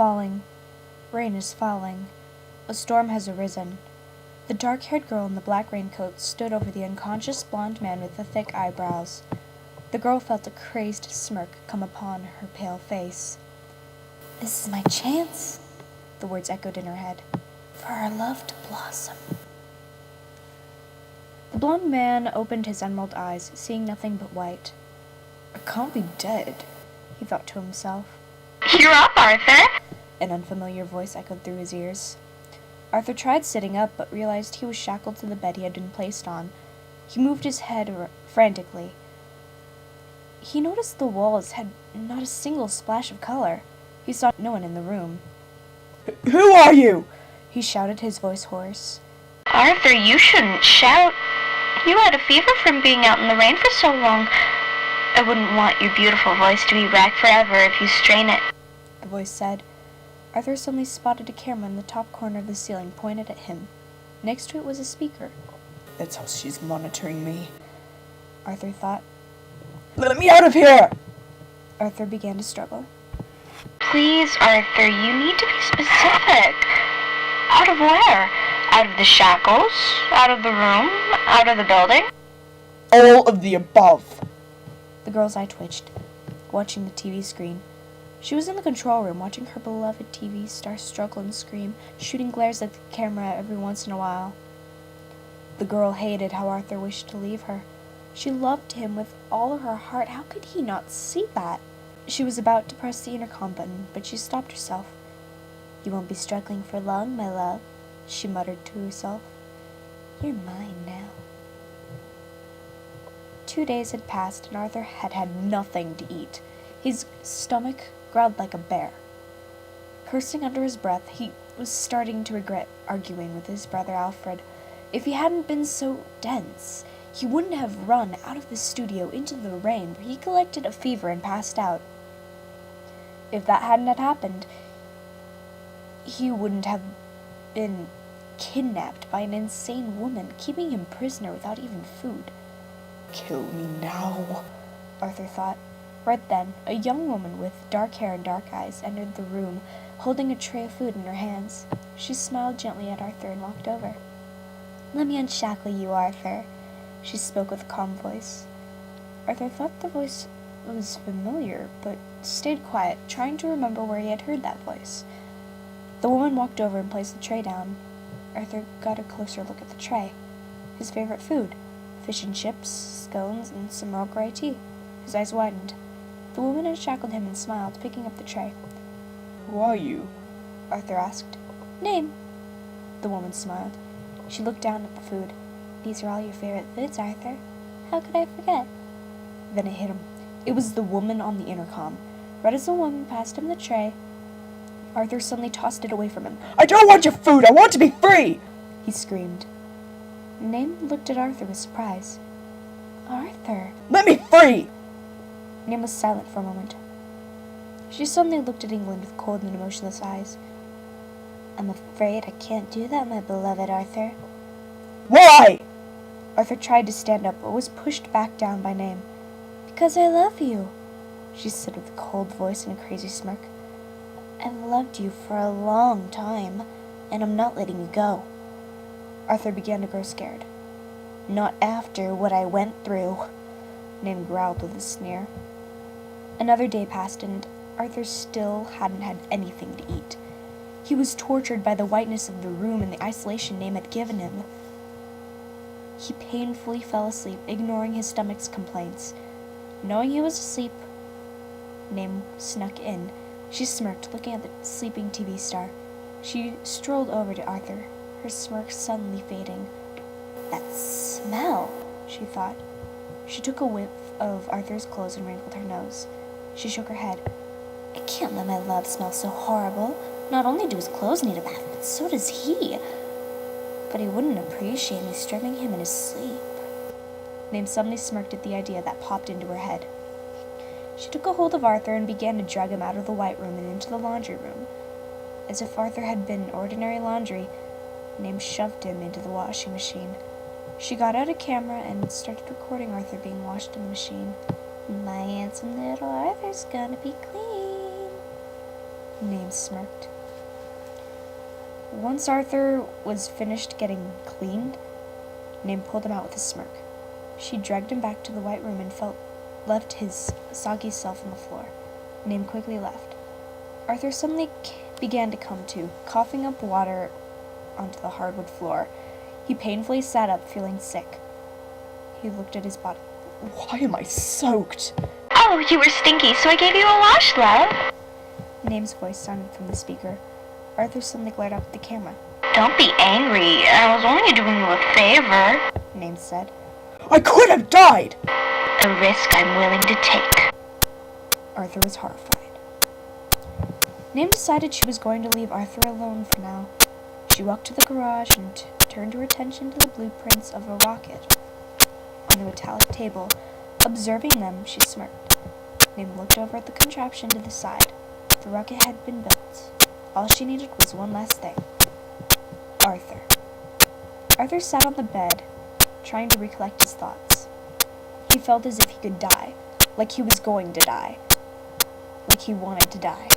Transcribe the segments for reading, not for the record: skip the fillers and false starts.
falling. Rain is falling. A storm has arisen. The dark-haired girl in the black raincoat stood over the unconscious blonde man with the thick eyebrows. The girl felt a crazed smirk come upon her pale face. "This is my chance," the words echoed in her head, "for our love to blossom." The blonde man opened his emerald eyes, seeing nothing but white. "I can't be dead," he thought to himself. "You're up, Arthur!" An unfamiliar voice echoed through his ears. Arthur tried sitting up, but realized he was shackled to the bed he had been placed on. He moved his head frantically. He noticed the walls had not a single splash of color. He saw no one in the room. "Who are you?" he shouted, his voice hoarse. "Arthur, you shouldn't shout. You had a fever from being out in the rain for so long. I wouldn't want your beautiful voice to be racked forever if you strain it," the voice said. Arthur suddenly spotted a camera in the top corner of the ceiling pointed at him. Next to it was a speaker. "That's how she's monitoring me," Arthur thought. "Let me out of here!" Arthur began to struggle. "Please, Arthur, you need to be specific. Out of where? Out of the shackles? Out of the room? Out of the building?" "All of the above." The girl's eye twitched, watching the TV screen. She was in the control room, watching her beloved TV star struggle and scream, shooting glares at the camera every once in a while. The girl hated how Arthur wished to leave her. She loved him with all her heart. How could he not see that? She was about to press the intercom button, but she stopped herself. "You won't be struggling for long, my love," she muttered to herself. "You're mine now." 2 days had passed, and Arthur had had nothing to eat. His stomach growled like a bear. Cursing under his breath, he was starting to regret arguing with his brother Alfred. If he hadn't been so dense, he wouldn't have run out of the studio into the rain where he collected a fever and passed out. If that hadn't happened, he wouldn't have been kidnapped by an insane woman, keeping him prisoner without even food. "Kill me now," Arthur thought. Right then, a young woman with dark hair and dark eyes entered the room, holding a tray of food in her hands. She smiled gently at Arthur and walked over. "Let me unshackle you, Arthur," she spoke with a calm voice. Arthur thought the voice was familiar, but stayed quiet, trying to remember where he had heard that voice. The woman walked over and placed the tray down. Arthur got a closer look at the tray. His favorite food: fish and chips, scones, and some Earl Grey tea. His eyes widened. The woman unshackled him and smiled, picking up the tray. "Who are you?" Arthur asked. "Name?" The woman smiled. She looked down at the food. "These are all your favorite foods, Arthur. How could I forget?" Then it hit him. It was the woman on the intercom. Right as the woman passed him the tray, Arthur suddenly tossed it away from him. "I don't want your food! I want to be free!" he screamed. Name looked at Arthur with surprise. "Arthur!" "Let me free!" Name was silent for a moment. She suddenly looked at England with cold and emotionless eyes. "I'm afraid I can't do that, my beloved Arthur." "Why?" Arthur tried to stand up, but was pushed back down by Name. "Because I love you," she said with a cold voice and a crazy smirk. "I've loved you for a long time, and I'm not letting you go." Arthur began to grow scared. "Not after what I went through," Name growled with a sneer. Another day passed, and Arthur still hadn't had anything to eat. He was tortured by the whiteness of the room and the isolation Name had given him. He painfully fell asleep, ignoring his stomach's complaints. Knowing he was asleep, Name snuck in. She smirked, looking at the sleeping TV star. She strolled over to Arthur, her smirk suddenly fading. "That smell," she thought. She took a whiff of Arthur's clothes and wrinkled her nose. She shook her head. "I can't let my love smell so horrible. Not only do his clothes need a bath, but so does he. But he wouldn't appreciate me stripping him in his sleep." Name suddenly smirked at the idea that popped into her head. She took a hold of Arthur and began to drag him out of the white room and into the laundry room. As if Arthur had been ordinary laundry, Name shoved him into the washing machine. She got out a camera and started recording Arthur being washed in the machine. "My handsome little Arthur's gonna be clean." Name smirked. Once Arthur was finished getting cleaned, Name pulled him out with a smirk. She dragged him back to the white room and left his soggy self on the floor. Name quickly left. Arthur suddenly began to come to, coughing up water onto the hardwood floor. He painfully sat up, feeling sick. He looked at his body. Why am I soaked? Oh, you were stinky, so I gave you a wash, love. Name's voice sounded from the speaker. Arthur suddenly glared up at the camera. Don't be angry. I was only doing you a favor. Name said. I could have died! A risk I'm willing to take. Arthur was horrified. Name decided she was going to leave Arthur alone for now. She walked to the garage and turned her attention to the blueprints of a rocket on a metallic table. Observing them, she smirked. Name looked over at the contraption to the side. The rocket had been built. All she needed was one last thing. Arthur. Arthur sat on the bed, trying to recollect his thoughts. He felt as if he could die, like he was going to die, like he wanted to die.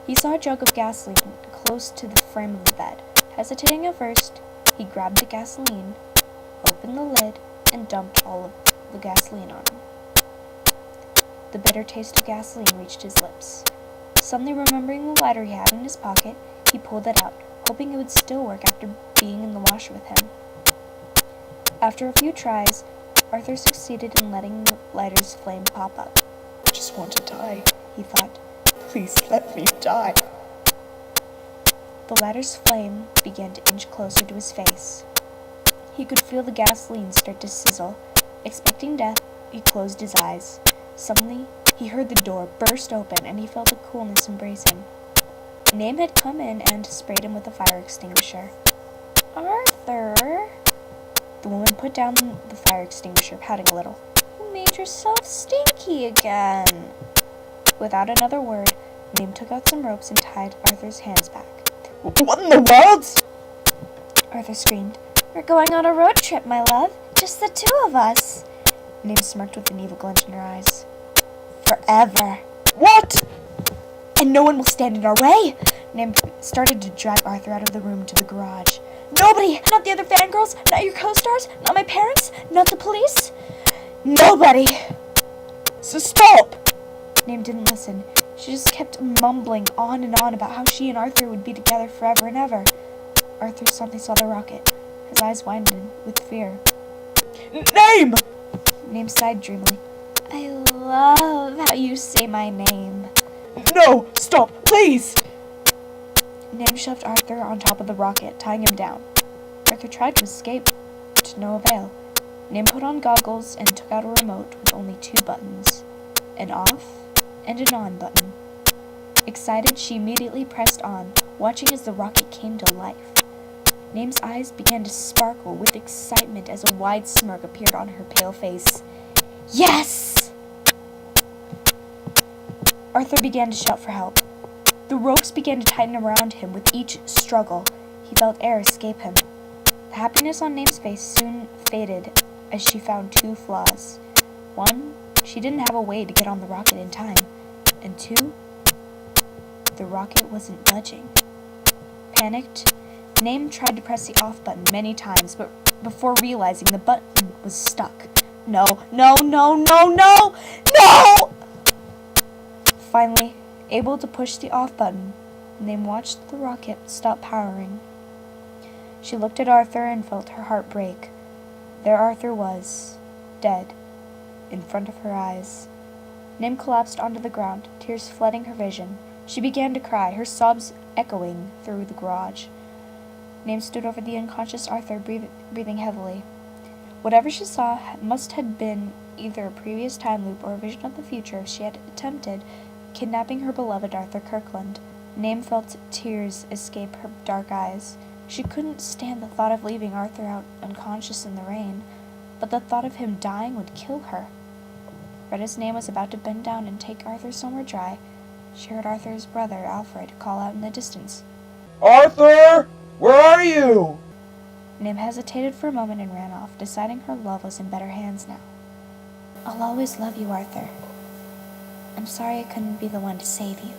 He saw a jug of gasoline close to the frame of the bed. Hesitating at first, he grabbed the gasoline, opened the lid, and dumped all of the gasoline on him. The bitter taste of gasoline reached his lips. Suddenly remembering the lighter he had in his pocket, he pulled it out, hoping it would still work after being in the washer with him. After a few tries, Arthur succeeded in letting the lighter's flame pop up. I just want to die. He thought. Please let me die. The lighter's flame began to inch closer to his face. He could feel the gasoline start to sizzle. Expecting death, he closed his eyes. Suddenly, he heard the door burst open and he felt a coolness embrace him. Name had come in and sprayed him with a fire extinguisher. Arthur! The woman put down the fire extinguisher, pouting a little. You made yourself stinky again. Without another word, Name took out some ropes and tied Arthur's hands back. What in the world? Arthur screamed. We're going on a road trip, my love. Just the two of us. Name smirked with an evil glint in her eyes. Forever. What? And no one will stand in our way. Name started to drag Arthur out of the room to the garage. Nobody! Not the other fangirls, not your co-stars, not my parents, not the police. Nobody! So stop! Name didn't listen. She just kept mumbling on and on about how she and Arthur would be together forever and ever. Arthur suddenly saw the rocket. His eyes widened with fear. Name! Name sighed dreamily. I love how you say my name. No! Stop! Please! Name shoved Arthur on top of the rocket, tying him down. Arthur tried to escape, to no avail. Name put on goggles and took out a remote with only 2 buttons. An off and an on button. Excited, she immediately pressed on, watching as the rocket came to life. Name's eyes began to sparkle with excitement as a wide smirk appeared on her pale face. Yes! Arthur began to shout for help. The ropes began to tighten around him with each struggle. He felt air escape him. The happiness on Name's face soon faded as she found 2 flaws. 1, she didn't have a way to get on the rocket in time. And 2, the rocket wasn't budging. Panicked, Name tried to press the off button many times, but before realizing the button was stuck. No, no, no, no, no, no! Finally, able to push the off button, Name watched the rocket stop powering. She looked at Arthur and felt her heart break. There Arthur was, dead, in front of her eyes. Name collapsed onto the ground, tears flooding her vision. She began to cry, her sobs echoing through the garage. Name stood over the unconscious Arthur, breathing heavily. Whatever she saw must have been either a previous time loop or a vision of the future. She had attempted kidnapping her beloved Arthur Kirkland. Name felt tears escape her dark eyes. She couldn't stand the thought of leaving Arthur out unconscious in the rain, but the thought of him dying would kill her. Right as Name was about to bend down and take Arthur somewhere dry, she heard Arthur's brother, Alfred, call out in the distance. Arthur! Where are you? Name hesitated for a moment and ran off, deciding her love was in better hands now. I'll always love you, Arthur. I'm sorry I couldn't be the one to save you.